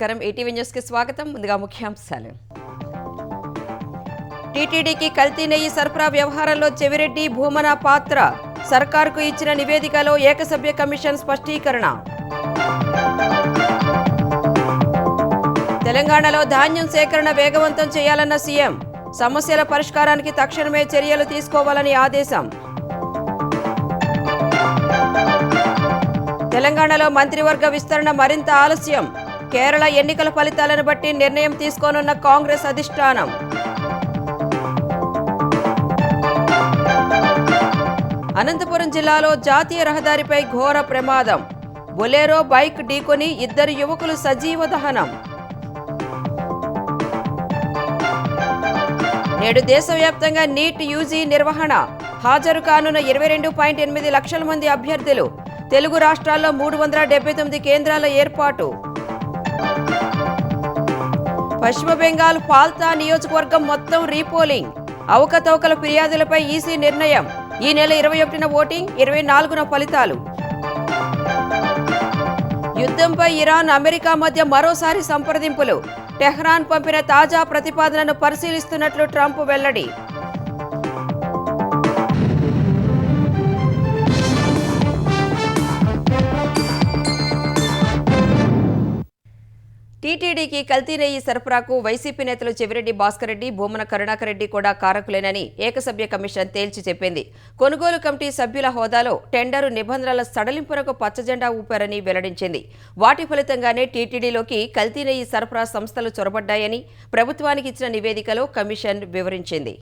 నమస్కారం. ETV news కి స్వాగతం. ముందుగా ముఖ్యాంశాలు. టీటీడీకి కల్తీ నెయ్యి సరఫరా వ్యవహారంలో చెవిరెడ్డి భూమన పాత్ర. సర్కారుకు ఇచ్చిన నివేదికలో ఏకసభ్య కమిషన్ స్పష్టీకరణ. తెలంగాణలో ధాన్యం సేకరణ వేగవంతం చేయాలన్న సీఎం. సమస్యల పరిష్కారానికి తక్షణమే చర్యలు తీసుకోవాలని ఆదేశం. తెలంగాణలో మంత్రివర్గ విస్తరణ మరింత ఆలస్యం. కేరళ ఎన్నికల ఫలితాలను బట్టి నిర్ణయం తీసుకోనున్న కాంగ్రెస్ అధిష్టానం. అనంతపురం జిల్లాలో జాతీయ రహదారిపై ఘోర ప్రమాదం. బొలెరో బైక్ ఢీకొని 2 యువకులు సజీవ దహనం. నేడు దేశవ్యాప్తంగా నీట్ యూజీ నిర్వహణ. హాజరు కానున్న 22.8 లక్షల మంది అభ్యర్థులు. తెలుగు రాష్ట్రాల్లో 379 కేంద్రాల ఏర్పాటు. పశ్చిమ బెంగాల్ ఫాల్తా నియోజకవర్గం మొత్తం రీపోలింగ్. అవకతవకల ఫిర్యాదులపై ఈసీ నిర్ణయం. ఈ నెల 21న ఓటింగ్, 24న ఫలితాలు. యుద్ధంపై ఇరాన్, అమెరికా మధ్య మరోసారి సంప్రదింపులు. టెహ్రాన్ పంపిన తాజా ప్రతిపాదనను పరిశీలిస్తున్నట్లు ట్రంప్ వెల్లడి. టీటీడీకి కల్తీ నెయ్యి సరఫరాకు వైసీపీ నేతలు చెవిరెడ్డి భాస్కర్ రెడ్డి, భూమన కరుణాకర్ రెడ్డి కూడా కారకులేనని ఏకసభ్య కమిషన్ తేల్చి చెప్పింది. కొనుగోలు కమిటీ సభ్యుల హోదాలో టెండరు నిబంధనల సడలింపునకు పచ్చజెండా ఊపారని వెల్లడించింది. వాటి ఫలితంగానే టీటీడీలోకి కల్తీ నెయ్యి సరఫరా సంస్థలు చొరబడ్డాయని ప్రభుత్వానికి ఇచ్చిన నివేదికలో కమిషన్ వివరించింది.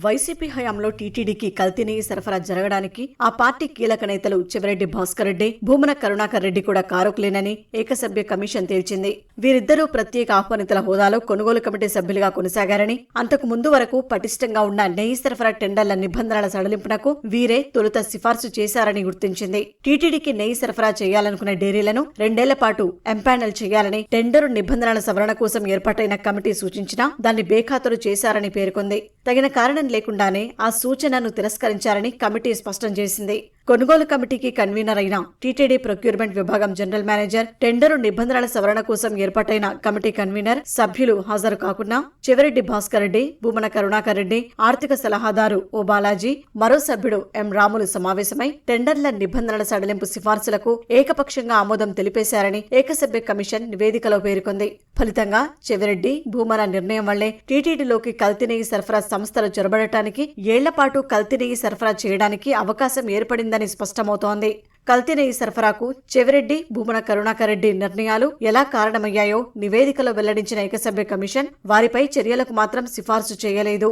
వైసీపీ హయాంలో టీటీడీకి కల్తీ నెయ్యి సరఫరా జరగడానికి ఆ పార్టీ కీలక నేతలు చెవిరెడ్డి భాస్కర్ రెడ్డి, భూమన కరుణాకర్ రెడ్డి కూడా కారకులేనని ఏకసభ్య కమిషన్ తేల్చింది. వీరిద్దరూ ప్రత్యేక ఆహ్వానితుల హోదాలో కొనుగోలు కమిటీ సభ్యులుగా కొనసాగారని, అంతకు ముందు వరకు పటిష్టంగా ఉన్న నెయ్యి సరఫరా టెండర్ల నిబంధనల సడలింపునకు వీరే తొలుత సిఫార్సు చేశారని గుర్తించింది. టీటీడీకి నెయ్యి సరఫరా చేయాలనుకున్న డైరీలను 2 ఏళ్ల పాటు ఎంపానల్ చేయాలని టెండరు నిబంధనల సవరణ కోసం ఏర్పాటైన కమిటీ సూచించినా దాన్ని బేఖాతరు చేశారని పేర్కొంది. తగిన కారణం లేకుండానే ఆ సూచనను తిరస్కరించారని కమిటీ స్పష్టం చేసింది. కొనుగోలు కమిటీకి కన్వీనర్ అయిన టీటీడీ ప్రొక్యూర్మెంట్ విభాగం జనరల్ మేనేజర్, టెండరు నిబంధనల సవరణ కోసం ఏర్పాటైన కమిటీ కన్వీనర్, సభ్యులు హాజరు కాకున్నా చెవిరెడ్డి భాస్కర్ రెడ్డి, భూమన కరుణాకర్ రెడ్డి, ఆర్థిక సలహాదారు ఓ బాలాజీ, మరో సభ్యుడు ఎం రాములు సమావేశమై టెండర్ల నిబంధనల సడలింపు సిఫార్సులకు ఏకపక్షంగా ఆమోదం తెలిపేశారని ఏకసభ్య కమిషన్ నివేదికలో పేర్కొంది. ఫలితంగా చెవిరెడ్డి, భూమన నిర్ణయం వల్లే టీటీడీలోకి కల్తీ నెయ్యి సరఫరా సంస్థలు చొరబడటానికి, ఏళ్లపాటు కల్తీ నెయ్యి సరఫరా చేయడానికి అవకాశం ఏర్పడిందని స్పష్టమవుతోంది. కల్తీ నెయ్యి సరఫరాకు చెవిరెడ్డి, భూమన కరుణాకర్ రెడ్డి నిర్ణయాలు ఎలా కారణమయ్యాయో నివేదికలో వెల్లడించిన ఏకసభ్య కమిషన్ వారిపై చర్యలకు మాత్రం సిఫార్సు చేయలేదు.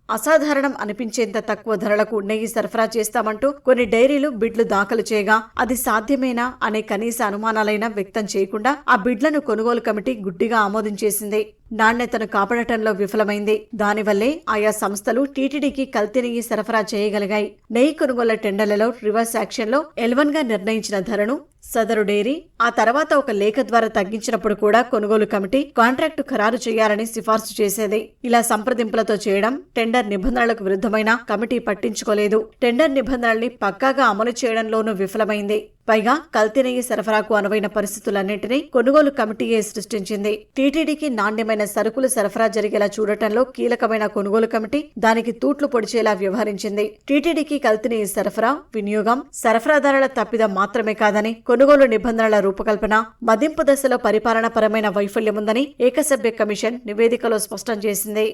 అసాధారణం అనిపించేంత తక్కువ ధరలకు నెయ్యి సరఫరా చేస్తామంటూ కొన్ని డైరీలు బిడ్లు దాఖలు చేయగా అది సాధ్యమేనా అనే కనీస అనుమానాలైనా వ్యక్తం చేయకుండా ఆ బిడ్లను కొనుగోలు కమిటీ గుడ్డిగా ఆమోదించేసింది. నాణ్యతను కాపాడటంలో విఫలమైంది. దానివల్లే ఆయా సంస్థలు టీటీడీకి కల్తీ నెయ్యి సరఫరా చేయగలిగాయి. నెయ్యి కొనుగోళ్ల టెండర్లలో రివర్స్ యాక్షన్లో L1 గా నిర్ణయించిన ధరను సదరు డైరీ ఆ తర్వాత ఒక లేఖ ద్వారా తగ్గించినప్పుడు కూడా కొనుగోలు కమిటీ కాంట్రాక్టు ఖరారు చేయాలని సిఫార్సు చేసేది. ఇలా సంప్రదింపులతో చేయడం టెండర్ నిబంధనలకు విరుద్ధమైన కమిటీ పట్టించుకోలేదు. టెండర్ నిబంధనల్ని పక్కాగా అమలు చేయడంలోనూ విఫలమైంది. పైగా కల్తీ నెయ్యి సరఫరాకు అనువైన పరిస్థితులన్నింటినీ కొనుగోలు కమిటీయే సృష్టించింది. టీటీడీకి నాణ్యమైన సరుకులు సరఫరా జరిగేలా చూడటంలో కీలకమైన కొనుగోలు కమిటీ దానికి తూట్లు పొడిచేలా వ్యవహరించింది. టీటీడీకి కల్తీ నెయ్యి సరఫరా, వినియోగం, సరఫరాదారుల తప్పిదం మాత్రమే కాదని, కొనుగోలు నిబంధనల రూపకల్పన, మదింపు దశలో పరిపాలనాపరమైన వైఫల్యముందని ఏకసభ్య కమిషన్ నివేదికలో స్పష్టం చేసింది.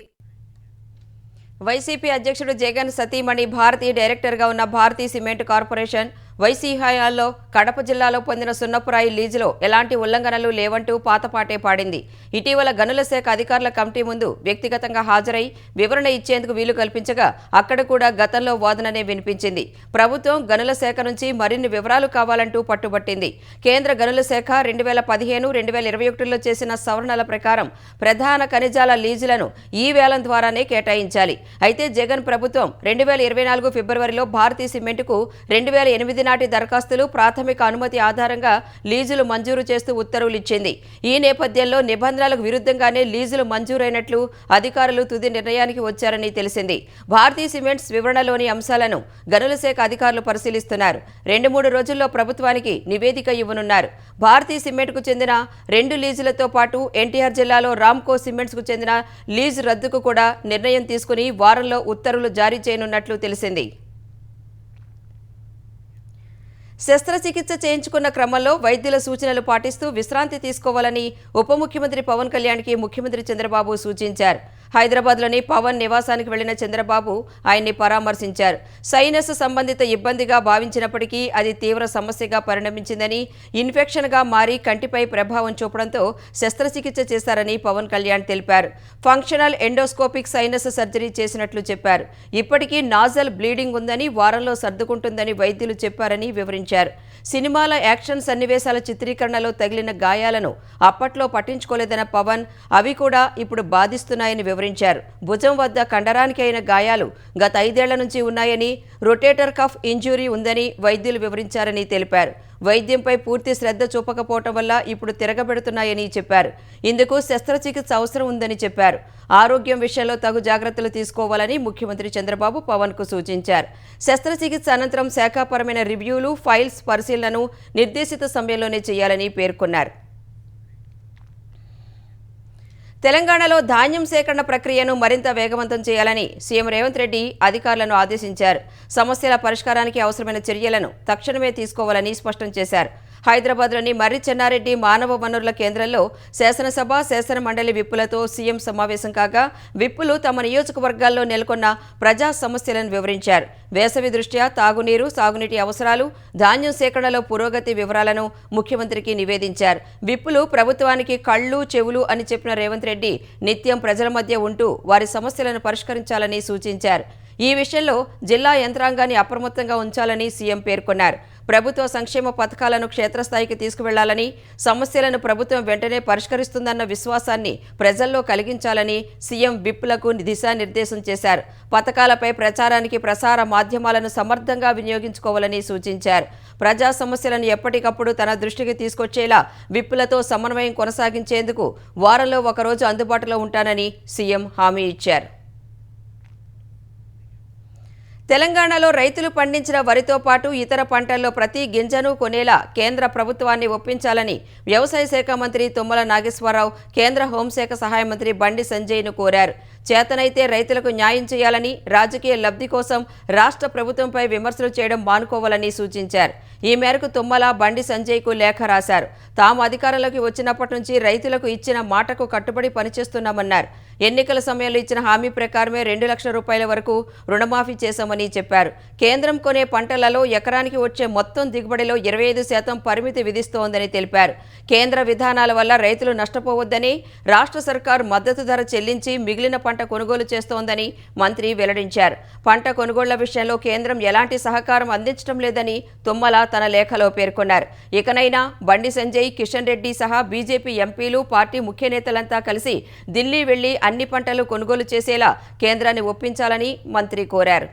వైసీపీ అధ్యక్షుడు జగన్ సతీమణి భారతి డైరెక్టర్గా ఉన్న భారతీ సిమెంట్ కార్పొరేషన్ వైసీ హయాంలో కడప జిల్లాలో పొందిన సున్నపురాయి లీజులో ఎలాంటి ఉల్లంఘనలు లేవంటూ పాతపాటే పాడింది. ఇటీవల గనుల శాఖ అధికారుల కమిటీ ముందు వ్యక్తిగతంగా హాజరై వివరణ ఇచ్చేందుకు వీలు కల్పించగా అక్కడ కూడా గతంలో వాదననే వినిపించింది. ప్రభుత్వం గనుల శాఖ నుంచి మరిన్ని వివరాలు కావాలంటూ పట్టుబట్టింది. కేంద్ర గనుల శాఖ 2015, 2021లో చేసిన సవరణల ప్రకారం ప్రధాన ఖనిజాల లీజులను ఈ వేలం ద్వారానే కేటాయించాలి. అయితే జగన్ ప్రభుత్వం 2024 ఫిబ్రవరిలో భారతీ సిమెంట్కు 2008 నాటి దరఖాస్తులు, ప్రాథమిక అనుమతి ఆధారంగా లీజులు మంజూరు చేస్తూ ఉత్తర్వులు ఇచ్చింది. ఈ నేపథ్యంలో నిబంధనలకు విరుద్ధంగానే లీజులు మంజూరైనట్లు అధికారులు తుది నిర్ణయానికి వచ్చారని తెలిసింది. భారతీ సిమెంట్స్ వివరణలోని అంశాలను గనుల శాఖ అధికారులు పరిశీలిస్తున్నారు. 2-3 రోజుల్లో ప్రభుత్వానికి నివేదిక ఇవ్వనున్నారు. భారతీ సిమెంట్కు చెందిన 2 లీజులతో పాటు ఎన్టీఆర్ జిల్లాలో రామ్కో సిమెంట్స్కు చెందిన లీజు రద్దుకు కూడా నిర్ణయం తీసుకుని వారంలో ఉత్తర్వులు జారీ చేయనున్నట్లు తెలిసింది. శస్త్రచికిత్స చేయించుకున్న క్రమంలో వైద్యుల సూచనలు పాటిస్తూ విశ్రాంతి తీసుకోవాలని ఉప ముఖ్యమంత్రి పవన్ కళ్యాణ్కి ముఖ్యమంత్రి చంద్రబాబు సూచించారు. హైదరాబాద్లోని పవన్ నివాసానికి వెళ్లిన చంద్రబాబు ఆయన్ని పరామర్శించారు. సైనస్ సంబంధిత ఇబ్బందిగా భావించినప్పటికీ అది తీవ్ర సమస్యగా పరిణమించిందని, ఇన్ఫెక్షన్గా మారి కంటిపై ప్రభావం చూపడంతో శస్త్రచికిత్స చేశారని పవన్ కళ్యాణ్ తెలిపారు. ఫంక్షనల్ ఎండోస్కోపిక్ సైనస్ సర్జరీ చేసినట్లు చెప్పారు. ఇప్పటికీ నాజల్ బ్లీడింగ్ ఉందని, వారంలో సర్దుకుంటుందని వైద్యులు చెప్పారని వివరించారు. సినిమాల యాక్షన్ సన్నివేశాల చిత్రీకరణలో తగిలిన గాయాలను అప్పట్లో పట్టించుకోలేదన్న పవన్ అవి కూడా ఇప్పుడు బాధిస్తున్నాయని వివరించారు. భుజం వద్ద కండరానికి అయిన గాయాలు గత 5 ఏళ్ల నుంచి ఉన్నాయని, రొటేటర్ కఫ్ ఇంజురీ ఉందని వైద్యులు వివరించారని తెలిపారు. వైద్యంపై పూర్తి శ్రద్ధ చూపకపోవటం వల్ల ఇప్పుడు తిరగబెడుతున్నాయని చెప్పారు. ఇందుకు శస్త్రచికిత్స అవసరం ఉందని చెప్పారు. ఆరోగ్యం విషయంలో తగు జాగ్రత్తలు తీసుకోవాలని ముఖ్యమంత్రి చంద్రబాబు పవన్కు సూచించారు. శస్త్రచికిత్స అనంతరం శాఖాపరమైన రివ్యూలు, ఫైల్స్ పరిశీలనను నిర్దేశిత సమయంలోనే చేయాలని పేర్కొన్నారు. తెలంగాణలో ధాన్యం సేకరణ ప్రక్రియను మరింత వేగవంతం చేయాలని సీఎం రేవంత్ రెడ్డి అధికారులను ఆదేశించారు. సమస్యల పరిష్కారానికి అవసరమైన చర్యలను తక్షణమే తీసుకోవాలని స్పష్టం చేశారు. హైదరాబాద్లోని మర్రి చెన్నారెడ్డి మానవ వనరుల కేంద్రంలో శాసనసభ, శాసన మండలి విప్పులతో సీఎం సమావేశం కాగా, విప్పులు తమ నియోజకవర్గాల్లో నెలకొన్న ప్రజా సమస్యలను వివరించారు. వేసవి దృష్ట్యా తాగునీరు, సాగునీటి అవసరాలు, ధాన్యం సేకరణలో పురోగతి వివరాలను ముఖ్యమంత్రికి నివేదించారు. విప్పులు ప్రభుత్వానికి కళ్ళు, చెవులు అని చెప్పిన రేవంత్ రెడ్డి నిత్యం ప్రజల మధ్య ఉంటూ వారి సమస్యలను పరిష్కరించాలని సూచించారు. ఈ విషయంలో జిల్లా యంత్రాంగాన్ని అప్రమత్తంగా ఉంచాలని సీఎం పేర్కొన్నారు. ప్రభుత్వ సంక్షేమ పథకాలను క్షేత్రస్థాయికి తీసుకువెళ్లాలని, సమస్యలను ప్రభుత్వం వెంటనే పరిష్కరిస్తుందన్న విశ్వాసాన్ని ప్రజల్లో కలిగించాలని సీఎం విప్పులకు దిశానిర్దేశం చేశారు. పథకాలపై ప్రచారానికి ప్రసార మాధ్యమాలను సమర్థంగా వినియోగించుకోవాలని సూచించారు. ప్రజా సమస్యలను ఎప్పటికప్పుడు తన దృష్టికి తీసుకొచ్చేలా విప్పులతో సమన్వయం కొనసాగించేందుకు వారంలో ఒకరోజు అందుబాటులో ఉంటానని సీఎం హామీ ఇచ్చారు. తెలంగాణలో రైతులు పండించిన వరితో పాటు ఇతర పంటల్లో ప్రతి గింజను కొనేలా కేంద్ర ప్రభుత్వాన్ని ఒప్పించాలని వ్యవసాయ శాఖ మంత్రి తుమ్మల నాగేశ్వరరావు కేంద్ర హోంశాఖ సహాయ మంత్రి బండి సంజయ్ను కోరారు. చేతనైతే రైతులకు న్యాయం చేయాలని, రాజకీయ లబ్ధి కోసం రాష్ట్ర ప్రభుత్వంపై విమర్శలు చేయడం మానుకోవాలని సూచించారు. ఈ మేరకు తుమ్మల బండి సంజయ్కు లేఖ రాశారు. తాము అధికారంలోకి వచ్చినప్పటి నుంచి రైతులకు ఇచ్చిన మాటకు కట్టుబడి పనిచేస్తున్నామన్నారు. ఎన్నికల సమయంలో ఇచ్చిన హామీ ప్రకారమే 2 లక్షల రూపాయల వరకు రుణమాఫీ చేశామని చెప్పారు. కేంద్రం కొనే పంటలలో ఎకరానికి వచ్చే మొత్తం దిగుబడిలో 25% పరిమితి విధిస్తోందని తెలిపారు. కేంద్ర విధానాల వల్ల రైతులు నష్టపోవద్దని, రాష్ట్ర సర్కారు మద్దతు ధర చెల్లించి మిగిలిన పంట కొనుగోలు చేస్తోందని మంత్రి వెల్లడించారు. పంట కొనుగోళ్ల విషయంలో కేంద్రం ఎలాంటి సహకారం అందించడం లేదని తుమ్మల తన లేఖలో పేర్కొన్నారు. ఇకనైనా బండి సంజయ్, కిషన్ రెడ్డి సహా బీజేపీ ఎంపీలు, పార్టీ ముఖ్య నేతలంతా కలిసి ఢిల్లీ వెళ్లి అన్ని పంటలు కొనుగోలు చేసేలా కేంద్రాన్ని ఒప్పించాలని మంత్రి కోరారు.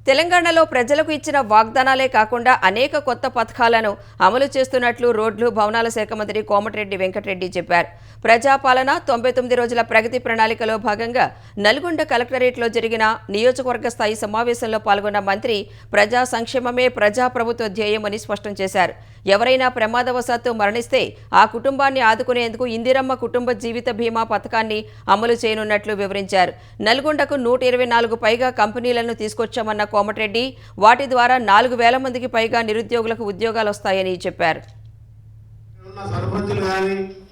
తెలంగాణలో ప్రజలకు ఇచ్చిన వాగ్దానాలే కాకుండా అనేక కొత్త పథకాలను అమలు చేస్తున్నట్లు రోడ్లు, భవనాల శాఖ మంత్రి కోమటిరెడ్డి వెంకటరెడ్డి చెప్పారు. ప్రజాపాలన 99 రోజుల ప్రగతి ప్రణాళికలో భాగంగా నల్గొండ కలెక్టరేట్లో జరిగిన నియోజకవర్గ స్థాయి సమావేశంలో పాల్గొన్న మంత్రి ప్రజా సంక్షేమమే ప్రజాప్రభుత్వ ధ్యేయమని స్పష్టం చేశారు. ఎవరైనా ప్రమాదవశాత్తు మరణిస్తే ఆ కుటుంబాన్ని ఆదుకునేందుకు ఇందిరమ్మ కుటుంబ జీవిత బీమా పథకాన్ని అమలు చేయనున్నట్లు వివరించారు. నల్గొండకు 124 పైగా కంపెనీలను తీసుకొచ్చామన్న కోమటిరెడ్డి వాటి ద్వారా 4,000 మందికి పైగా నిరుద్యోగులకు ఉద్యోగాలు వస్తాయని చెప్పారు.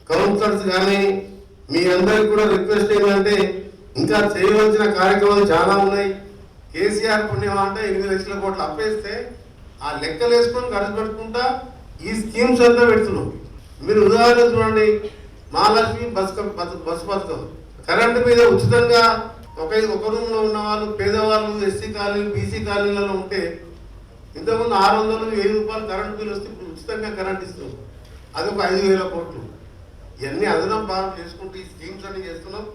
కౌన్సిలర్స్ కానీ మీ అందరికి కూడా రిక్వెస్ట్ ఏంటంటే ఇంకా చేయవలసిన కార్యక్రమాలు చాలా ఉన్నాయి. కేసీఆర్ పుణ్యం అంటే 8 లక్షల కోట్లు అప్పేస్తే ఆ లెక్కలు వేసుకొని ఖర్చు పెట్టుకుంటా ఈ స్కీమ్స్ అంతా పెడుతున్నాం. మీరు ఉదాహరణ చూడండి, మహాలక్ష్మి బస్ పథకం, కరెంటు మీద ఉచితంగా ఒక రూమ్లో ఉన్న వాళ్ళు, పేదవాళ్ళు, ఎస్సీ కాలనీ, బీసీ కాలనీలలో ఉంటే ఇంతకుముందు 600-1000 రూపాయలు కరెంటు బిల్లు వస్తే ఇప్పుడు ఉచితంగా కరెంట్ ఇస్తున్నాం. అది ఒక 5,000 కోట్లు. ఇవన్నీ అదనం బాగా చేసుకుంటూ ఈ స్కీమ్స్ అన్ని చేస్తున్నాం.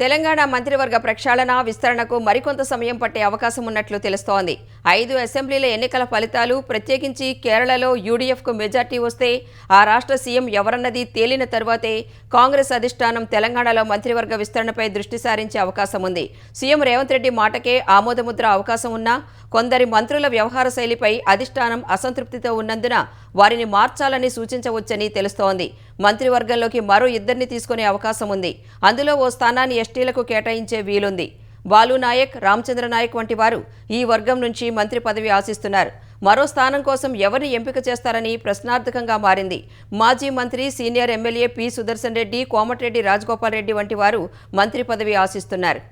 తెలంగాణ మంత్రివర్గ ప్రక్షాళన విస్తరణకు మరికొంత సమయం పట్టే అవకాశం ఉన్నట్లు తెలుస్తోంది. 5 అసెంబ్లీల ఎన్నికల ఫలితాలు, ప్రత్యేకించి కేరళలో యూడీఎఫ్కు మెజార్టీ వస్తే ఆ రాష్ట్ర సీఎం ఎవరన్నది తేలిన తర్వాతే కాంగ్రెస్ అధిష్టానం తెలంగాణలో మంత్రివర్గ విస్తరణపై దృష్టి సారించే అవకాశం ఉంది. సీఎం రేవంత్ రెడ్డి మాటకే ఆమోదముద్ర అవకాశం ఉన్నా కొందరి మంత్రుల వ్యవహార శైలిపై అధిష్టానం అసంతృప్తితో ఉన్నందున వారిని మార్చాలని సూచించవచ్చని తెలుస్తోంది. మంత్రివర్గంలోకి మరో 2 తీసుకునే అవకాశం ఉంది. అందులో ఓ స్థానాన్ని ఎస్టీలకు కేటాయించే వీలుంది. బాలు నాయక్, రామచంద్ర నాయక్ వంటి వారు ఈ వర్గం నుంచి మంత్రి పదవి ఆశిస్తున్నారు. మరో స్థానం కోసం ఎవరిని ఎంపిక చేస్తారని ప్రశ్నార్థకంగా మారింది. మాజీ మంత్రి, senior MLA P Sudarshan Reddy, Komatireddy Rajagopal Reddy వంటి వారు మంత్రి పదవి ఆశిస్తున్నారు.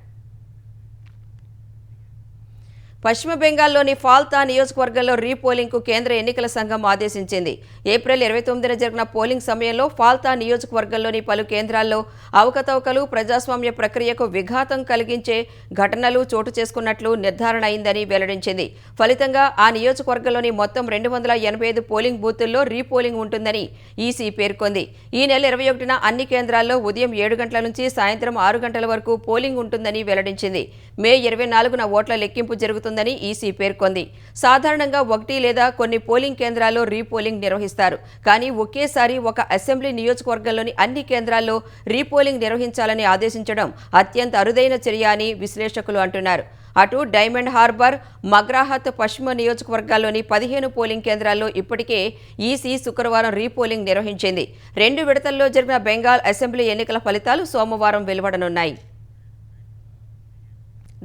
పశ్చిమ బెంగాల్లోని ఫాల్తా నియోజకవర్గంలో రీపోలింగ్కు కేంద్ర ఎన్నికల సంఘం ఆదేశించింది. ఏప్రిల్ 29న జరిగిన పోలింగ్ సమయంలో ఫాల్తా నియోజకవర్గంలోని పలు కేంద్రాల్లో అవకతవకలు, ప్రజాస్వామ్య ప్రక్రియకు విఘాతం కలిగించే ఘటనలు చోటు చేసుకున్నట్లు నిర్ధారణ అయిందని వెల్లడించింది. ఫలితంగా ఆ నియోజకవర్గంలోని మొత్తం 285 పోలింగ్ బూతుల్లో రీపోలింగ్ ఉంటుందని ఈసీ పేర్కొంది. ఈ నెల 21న అన్ని కేంద్రాల్లో ఉదయం 7 గంటల నుంచి సాయంత్రం 6 గంటల వరకు పోలింగ్ ఉంటుందని వెల్లడించింది. మే 24న ఓట్ల లెక్కింపు జరుగుతుందని ఈసీ పేర్కొంది. సాధారణంగా 1 లేదా కొన్ని పోలింగ్ కేంద్రాల్లో రీపోలింగ్ నిర్వహిస్తారు. కానీ ఒకేసారి ఒక అసెంబ్లీ నియోజకవర్గంలోని అన్ని కేంద్రాల్లో రీపోలింగ్ నిర్వహించాలని ఆదేశించడం అత్యంత అరుదైన చర్య అని విశ్లేషకులు అంటున్నారు. అటు డైమండ్ హార్బర్, మగ్రాహత్ పశ్చిమ నియోజకవర్గాల్లోని 15 పోలింగ్ కేంద్రాల్లో ఇప్పటికే ఈసీ శుక్రవారం రీపోలింగ్ నిర్వహించింది. 2 విడతల్లో జరిగిన బెంగాల్ అసెంబ్లీ ఎన్నికల ఫలితాలు సోమవారం వెలువడనున్నాయి.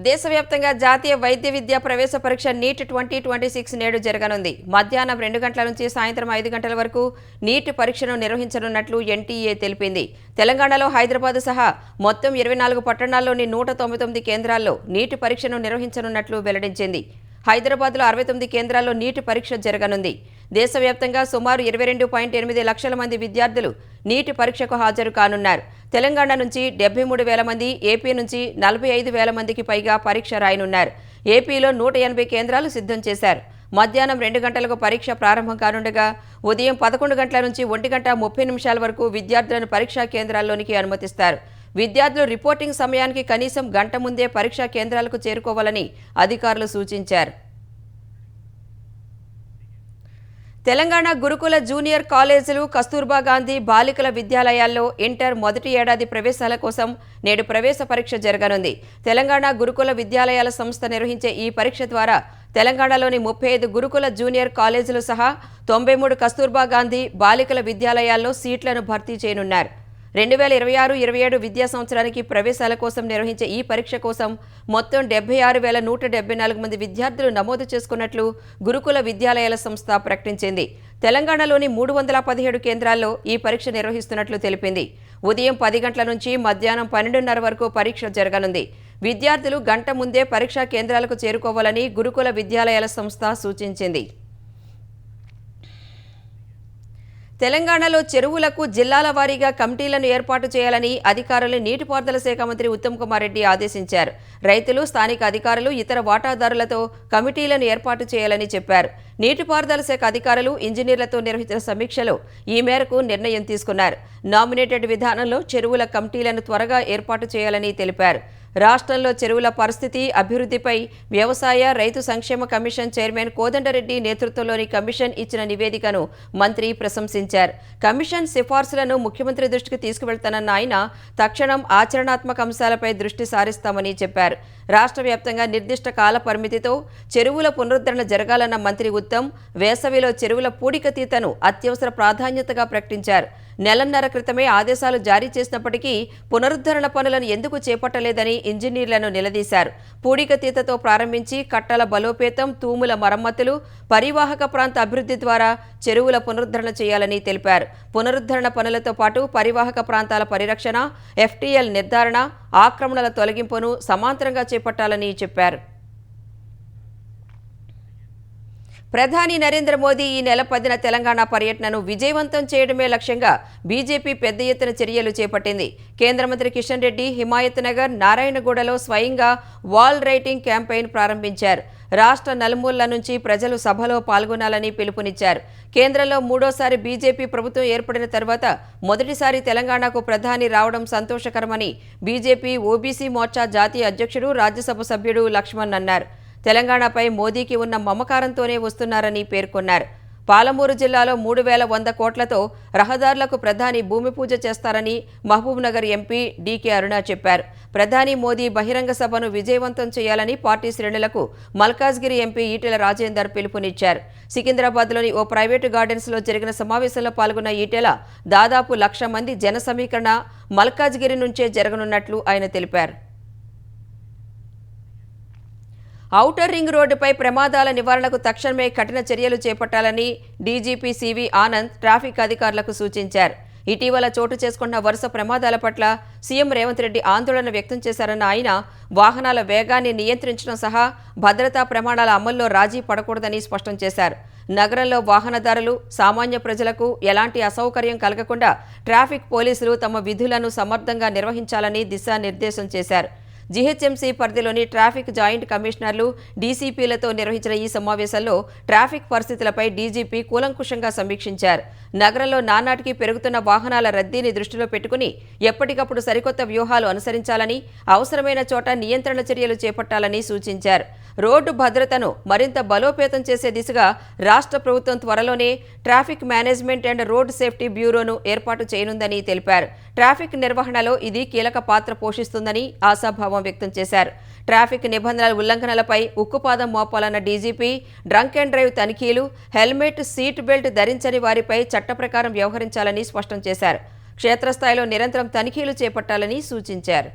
దేశవ్యాప్తంగా జాతీయ వైద్య విద్యా ప్రవేశ పరీక్ష నీట్ 2026 నేడు జరగనుంది. మధ్యాహ్నం 2 గంటల నుంచి సాయంత్రం 5 గంటల వరకు నీట్ పరీక్షను నిర్వహించనున్నట్లు ఎన్టీఏ తెలిపింది. తెలంగాణలో హైదరాబాద్ సహా మొత్తం 24 పట్టణాల్లోని 199 కేంద్రాల్లో నీట్ పరీక్షను నిర్వహించనున్నట్లు వెల్లడించింది. హైదరాబాద్లో 69 కేంద్రాల్లో నీట్ పరీక్ష జరగనుంది. దేశవ్యాప్తంగా సుమారు 22.8 లక్షల మంది విద్యార్థులు నీట్ పరీక్షకు హాజరు కానున్నారు. తెలంగాణ నుంచి 73,000 మంది, ఏపీ నుంచి 45,000 మందికి పైగా పరీక్ష రాయనున్నారు. ఏపీలో 180 కేంద్రాలు సిద్ధం చేశారు. మధ్యాహ్నం 2 గంటలకు పరీక్ష ప్రారంభం కానుండగా ఉదయం 11 గంటల నుంచి 1:30 వరకు విద్యార్థులను పరీక్షా కేంద్రాల్లోనికి అనుమతిస్తారు. విద్యార్థులు రిపోర్టింగ్ సమయానికి కనీసం గంట ముందే పరీక్షా కేంద్రాలకు చేరుకోవాలని అధికారులు సూచించారు. తెలంగాణ గురుకుల జూనియర్ కాలేజీలు, కస్తూర్బా గాంధీ బాలికల విద్యాలయాల్లో ఇంటర్ మొదటి ఏడాది ప్రవేశాల కోసం నేడు ప్రవేశ పరీక్ష జరగనుంది. తెలంగాణ గురుకుల విద్యాలయాల సంస్థ నిర్వహించే ఈ పరీక్ష ద్వారా తెలంగాణలోని 35 గురుకుల జూనియర్ కాలేజీలు సహా 93 కస్తూర్బా గాంధీ బాలికల విద్యాలయాల్లో సీట్లను భర్తీ చేయనున్నారు. 2026-27 విద్యా సంవత్సరానికి ప్రవేశాల కోసం నిర్వహించే ఈ పరీక్ష కోసం మొత్తం 76,174 మంది విద్యార్థులు నమోదు చేసుకున్నట్లు గురుకుల విద్యాలయాల సంస్థ ప్రకటించింది. తెలంగాణలోని 317 కేంద్రాల్లో ఈ పరీక్ష నిర్వహిస్తున్నట్లు తెలిపింది. ఉదయం 10 గంటల నుంచి మధ్యాహ్నం 12:30 వరకు పరీక్ష జరగనుంది. విద్యార్థులు గంట ముందే పరీక్షా కేంద్రాలకు చేరుకోవాలని గురుకుల విద్యాలయాల సంస్థ సూచించింది. తెలంగాణలో చెరువులకు జిల్లాల వారీగా కమిటీలను ఏర్పాటు చేయాలని అధికారులు నీటిపారుదల శాఖ మంత్రి ఉత్తమ్ కుమార్ రెడ్డి ఆదేశించారు. రైతులు, స్థానిక అధికారులు, ఇతర వాటాదారులతో కమిటీలను ఏర్పాటు చేయాలని చెప్పారు. నీటిపారుదల శాఖ అధికారులు, ఇంజనీర్లతో నిర్వహించిన సమీక్షలో ఈ మేరకు నిర్ణయం తీసుకున్నారు. నామినేటెడ్ విధానంలో చెరువుల కమిటీలను త్వరగా ఏర్పాటు చేయాలని తెలిపారు. రాష్ట్రంలో చెరువుల పరిస్థితి, అభివృద్ధిపై వ్యవసాయ, రైతు సంక్షేమ కమిషన్ చైర్మన్ కోదండరెడ్డి నేతృత్వంలోని కమిషన్ ఇచ్చిన నివేదికను మంత్రి ప్రశంసించారు. కమిషన్ సిఫార్సులను ముఖ్యమంత్రి దృష్టికి తీసుకువెళ్తానన్న ఆయన తక్షణం ఆచరణాత్మక అంశాలపై దృష్టి సారిస్తామని చెప్పారు. రాష్ట్ర వ్యాప్తంగా నిర్దిష్ట కాల పరిమితితో చెరువుల పునరుద్ధరణ జరగాలన్న మంత్రి ఉత్తమ్ వేసవిలో చెరువుల పూడికతీతను అత్యవసర ప్రాధాన్యతగా ప్రకటించారు. నెలన్నర క్రితమే ఆదేశాలు జారీ చేసినప్పటికీ పునరుద్ధరణ పనులను ఎందుకు చేపట్టలేదని ఇంజనీర్లను నిలదీశారు. పూడికతీతతో ప్రారంభించి కట్టల బలోపేతం, తూముల మరమ్మతులు, పరివాహక ప్రాంత అభివృద్ధి ద్వారా చెరువుల పునరుద్ధరణ చేయాలని తెలిపారు. పునరుద్ధరణ పనులతో పాటు పరివాహక ప్రాంతాల పరిరక్షణ, ఎఫ్టీఎల్ నిర్ధారణ, ఆక్రమణల తొలగింపును సమాంతరంగా చేపట్టాలని చెప్పారు. ప్రధాని నరేంద్ర మోదీ ఈ నెల 10న తెలంగాణ పర్యటనను విజయవంతం చేయడమే లక్ష్యంగా బీజేపీ పెద్ద ఎత్తున చర్యలు చేపట్టింది. కేంద్ర మంత్రి కిషన్ రెడ్డి హిమాయత్ నగర్, నారాయణగూడలో స్వయంగా వాల్ రైటింగ్ క్యాంపెయిన్ ప్రారంభించారు. రాష్ట్ర నలుమూలల నుంచి ప్రజలు సభలో పాల్గొనాలని పిలుపునిచ్చారు. కేంద్రంలో మూడోసారి బీజేపీ ప్రభుత్వం ఏర్పడిన తర్వాత మొదటిసారి తెలంగాణకు ప్రధాని రావడం సంతోషకరమని బీజేపీ ఓబీసీ మోర్చా జాతీయ అధ్యక్షుడు, రాజ్యసభ సభ్యుడు లక్ష్మణ్ అన్నారు. తెలంగాణపై మోదీకి ఉన్న మమకారంతోనే వస్తున్నారని పేర్కొన్నారు. పాలమూరు జిల్లాలో 3,100 కోట్లతో రహదారులకు ప్రధాని భూమి పూజ చేస్తారని మహబూబ్నగర్ ఎంపీ డీకే అరుణ చెప్పారు. ప్రధాని మోదీ బహిరంగ సభను విజయవంతం చేయాలని పార్టీ శ్రేణులకు మల్కాజ్గిరి ఎంపీ ఈటెల రాజేందర్ పిలుపునిచ్చారు. సికింద్రాబాద్లోని ఓ ప్రైవేటు గార్డెన్స్లో జరిగిన సమావేశంలో పాల్గొన్న ఈటెల దాదాపు 1,00,000 మంది జన సమీకరణ మల్కాజ్గిరి నుంచే జరగనున్నట్లు ఆయన తెలిపారు. ఔటర్ రింగ్ రోడ్డుపై ప్రమాదాల నివారణకు తక్షణమే కఠిన చర్యలు చేపట్టాలని డీజీపీ సివి ఆనంద్ ట్రాఫిక్ అధికారులకు సూచించారు. ఇటీవల చోటు చేసుకున్న వరుస ప్రమాదాల పట్ల సీఎం రేవంత్ రెడ్డి ఆందోళన వ్యక్తం చేశారన్న ఆయన వాహనాల వేగాన్ని నియంత్రించడం సహా భద్రతా ప్రమాణాల అమల్లో రాజీ పడకూడదని స్పష్టం చేశారు. నగరంలో వాహనదారులు, సామాన్య ప్రజలకు ఎలాంటి అసౌకర్యం కలగకుండా ట్రాఫిక్ పోలీసులు తమ విధులను సమర్థంగా నిర్వహించాలని దిశానిర్దేశం చేశారు. జీహెచ్ఎంసీ పరిధిలోని ట్రాఫిక్ జాయింట్ కమిషనర్లు, డీసీపీలతో నిర్వహించిన ఈ సమావేశంలో ట్రాఫిక్ పరిస్థితులపై డీజీపీ కూలంకుషంగా సమీక్షించారు. నగరంలో నానాటికి పెరుగుతున్న వాహనాల రద్దీని దృష్టిలో పెట్టుకుని ఎప్పటికప్పుడు సరికొత్త వ్యూహాలు అనుసరించాలని, అవసరమైన చోట నియంత్రణ చర్యలు చేపట్టాలని సూచించారు. రోడ్డు భద్రతను మరింత బలోపేతం చేసే దిశగా రాష్ట్ర ప్రభుత్వం త్వరలోనే traffic management and road safety బ్యూరోను ఏర్పాటు చేయనుందని తెలిపారు. ట్రాఫిక్ నిర్వహణలో ఇది కీలక పాత్ర పోషిస్తుందని ఆశాభావం వ్యక్తం చేశారు. ట్రాఫిక్ నిబంధనల ఉల్లంఘనలపై ఉక్కుపాదం మోపాలన్న డీజీపీ డ్రంక్ అండ్ డ్రైవ్ తనిఖీలు, హెల్మెట్, సీట్ బెల్ట్ ధరించని వారిపై చట్ట ప్రకారం వ్యవహరించాలని స్పష్టం చేశారు. క్షేత్రస్థాయిలో నిరంతరం తనిఖీలు చేపట్టాలని సూచించారు.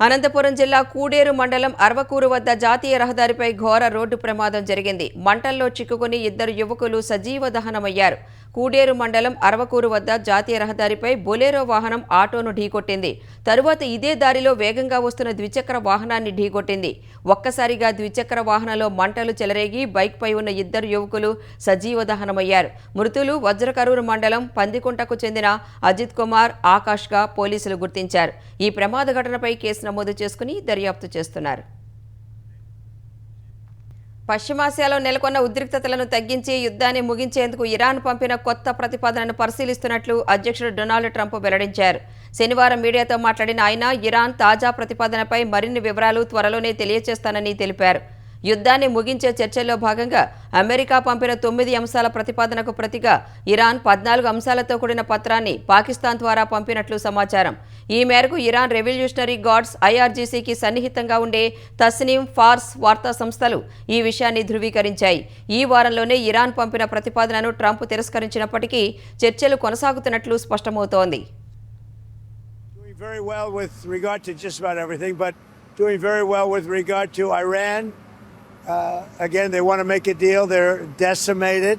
అనంతపురం జిల్లా కూడేరు మండలం అర్వకూరు వద్ద జాతీయ రహదారిపై ఘోర రోడ్డు ప్రమాదం జరిగింది. మంటల్లో చిక్కుకుని 2 యువకులు సజీవ దహనమయ్యారు. కూడేరు మండలం అర్వకూరు వద్ద జాతీయ రహదారిపై బొలేరో వాహనం ఆటోను ఢీకొట్టింది. తరువాత ఇదే దారిలో వేగంగా వస్తున్న ద్విచక్ర వాహనాన్ని ఢీకొట్టింది. ఒక్కసారిగా ద్విచక్ర వాహనంలో మంటలు చెలరేగి బైక్పై ఉన్న 2 యువకులు సజీవ దహనమయ్యారు. మృతులు వజ్రకరూరు మండలం పందికుంటకు చెందిన అజిత్ కుమార్, ఆకాష్గా పోలీసులు గుర్తించారు. ఈ ప్రమాద ఘటనపై కేసు నమోదు చేసుకుని దర్యాప్తు చేస్తున్నారు. పశ్చిమాసియాలో నెలకొన్న ఉద్రిక్తతలను తగ్గించి యుద్ధాన్ని ముగించేందుకు ఇరాన్ పంపిన కొత్త ప్రతిపాదనను పరిశీలిస్తున్నట్లు అధ్యక్షుడు డొనాల్డ్ ట్రంప్ వెల్లడించారు. శనివారం మీడియాతో మాట్లాడిన ఆయన ఇరాన్ తాజా ప్రతిపాదనపై మరిన్ని వివరాలు త్వరలోనే తెలియజేస్తానని తెలిపారు. యుద్ధాన్ని ముగించే చర్చల్లో భాగంగా అమెరికా పంపిన 9 అంశాల ప్రతిపాదనకు ప్రతిగా ఇరాన్ 14 అంశాలతో కూడిన పత్రాన్ని పాకిస్తాన్ ద్వారా పంపినట్లు సమాచారం. ఈ మేరకు ఇరాన్ రెవల్యూషనరీ గార్డ్స్, ఐఆర్జీసీకి సన్నిహితంగా ఉండే తస్నీం, ఫార్స్ వార్తా సంస్థలు ఈ విషయాన్ని ధృవీకరించాయి. ఈ వారంలోనే ఇరాన్ పంపిన ప్రతిపాదనను ట్రంప్ తిరస్కరించినప్పటికీ చర్చలు కొనసాగుతున్నట్లు స్పష్టమవుతోంది. Again, they want to make a deal. They're decimated.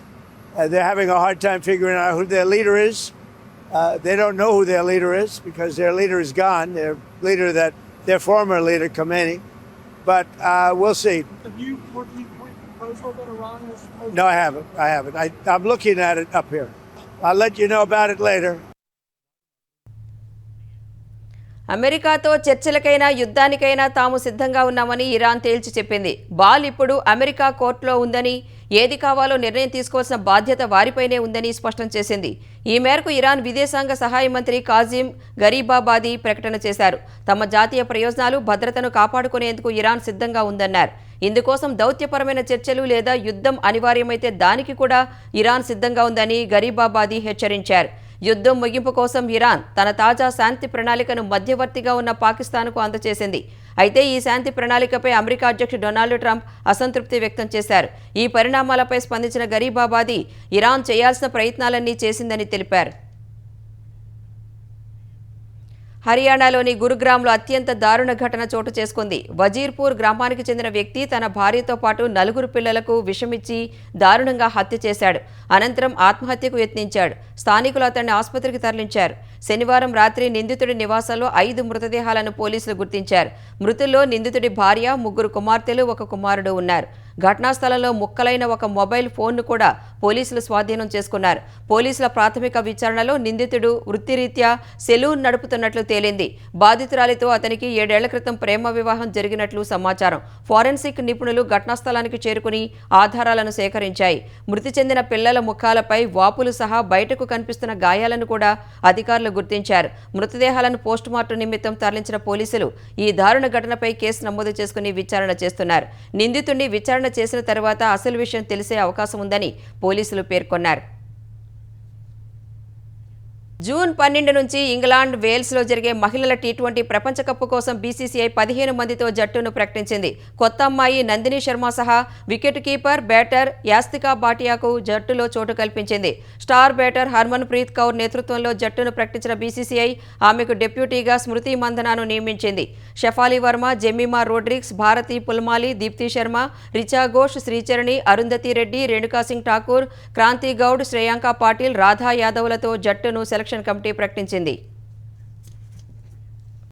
They're having a hard time figuring out who their leader is. They don't know who their leader is because their leader is gone. Their former leader, Khomeini. But we'll see. Have you worked the proposal that Iran was proposing? No, I haven't. I'm looking at it up here. I'll let you know about it later. అమెరికాతో చర్చలకైనా యుద్ధానికైనా తాము సిద్ధంగా ఉన్నామని Iran తేల్చి చెప్పింది. Ball ఇప్పుడు America కోర్టులో ఉందని, ఏది కావాలో నిర్ణయం తీసుకోవాల్సిన బాధ్యత వారిపైనే ఉందని స్పష్టం చేసింది. ఈ మేరకు ఇరాన్ విదేశాంగ సహాయ మంత్రి కాజిం గరీబాబాదీ ప్రకటన చేశారు. తమ జాతీయ ప్రయోజనాలు, భద్రతను కాపాడుకునేందుకు ఇరాన్ సిద్ధంగా ఉందన్నారు. ఇందుకోసం దౌత్యపరమైన చర్చలు లేదా యుద్ధం అనివార్యమైతే దానికి కూడా ఇరాన్ సిద్ధంగా ఉందని గరీబాబాదీ హెచ్చరించారు. యుద్ధం ముగింపు కోసం ఇరాన్ తన తాజా శాంతి ప్రణాళికను మధ్యవర్తిగా ఉన్న పాకిస్తాన్కు అందజేసింది. అయితే ఈ శాంతి ప్రణాళికపై అమెరికా అధ్యక్షుడు డొనాల్డ్ ట్రంప్ అసంతృప్తి వ్యక్తం చేశారు. ఈ పరిణామాలపై స్పందించిన గరీబాబాదీ ఇరాన్ చేయాల్సిన ప్రయత్నాలన్నీ చేసిందని తెలిపారు. హర్యానాలోని గురుగ్రామ్లో అత్యంత దారుణ ఘటన చోటు చేసుకుంది. వజీర్పూర్ గ్రామానికి చెందిన వ్యక్తి తన భార్యతో పాటు 4 పిల్లలకు విషమిచ్చి దారుణంగా హత్య చేశాడు. అనంతరం ఆత్మహత్యకు యత్నించాడు. స్థానికులు అతన్ని ఆసుపత్రికి తరలించారు. శనివారం రాత్రి నిందితుడి నివాసంలో 5 మృతదేహాలను పోలీసులు గుర్తించారు. మృతుల్లో నిందితుడి భార్య, 3 కుమార్తెలు, 1 కుమారుడు ఉన్నారు. ఘటనా స్థలంలో ముక్కలైన ఒక మొబైల్ ఫోన్ను కూడా పోలీసులు స్వాధీనం చేసుకున్నారు. పోలీసుల ప్రాథమిక విచారణలో నిందితుడు వృత్తిరీత్యా సెలూన్ నడుపుతున్నట్లు తేలింది. బాధితురాలితో అతనికి 7 ఏళ్ల క్రితం ప్రేమ వివాహం జరిగినట్లు సమాచారం. ఫోరెన్సిక్ నిపుణులు ఘటనా స్థలానికి చేరుకుని ఆధారాలను సేకరించాయి. మృతి చెందిన పిల్లల ముఖాలపై వాపులు సహా బయటకు కనిపిస్తున్న గాయాలను కూడా అధికారులు గుర్తించారు. మృతదేహాలను పోస్టుమార్టం నిమిత్తం తరలించిన పోలీసులు ఈ దారుణ ఘటనపై కేసు నమోదు చేసుకుని విచారణ చేస్తున్నారు. నిందితుడిని విచారణ చేసిన తర్వాత అసలు విషయం తెలిసే అవకాశం ఉందని పోలీసులు పేర్కొన్నారు. జూన్ 12 నుంచి ఇంగ్లాండ్, వేల్స్లో జరిగే మహిళల టీ20 ప్రపంచ కప్ కోసం బీసీసీఐ 15 మందితో జట్టును ప్రకటించింది. కొత్త అమ్మాయి నందిని శర్మ సహా వికెట్ కీపర్, బ్యాటర్ యాస్తికా భాటియాకు జట్టులో చోటు కల్పించింది. స్టార్ బ్యాటర్ హర్మన్ ప్రీత్ కౌర్ నేతృత్వంలో జట్టును ప్రకటించిన బీసీసీఐ ఆమెకు డిప్యూటీగా స్మృతి మందనాను నియమించింది. షెఫాలి వర్మ, జెమిమా రోడ్రిగ్స్, భారతి పుల్మాలి, దీప్తి శర్మ, రిచా ఘోష్, శ్రీచరణి, అరుంధతి రెడ్డి, రేణుకా సింగ్ ఠాకూర్, క్రాంతి గౌడ్, శ్రేయాంక పాటిల్, రాధా యాదవ్లతో జట్టును సెలక్షన్ కమిటీ ప్రకటించింది.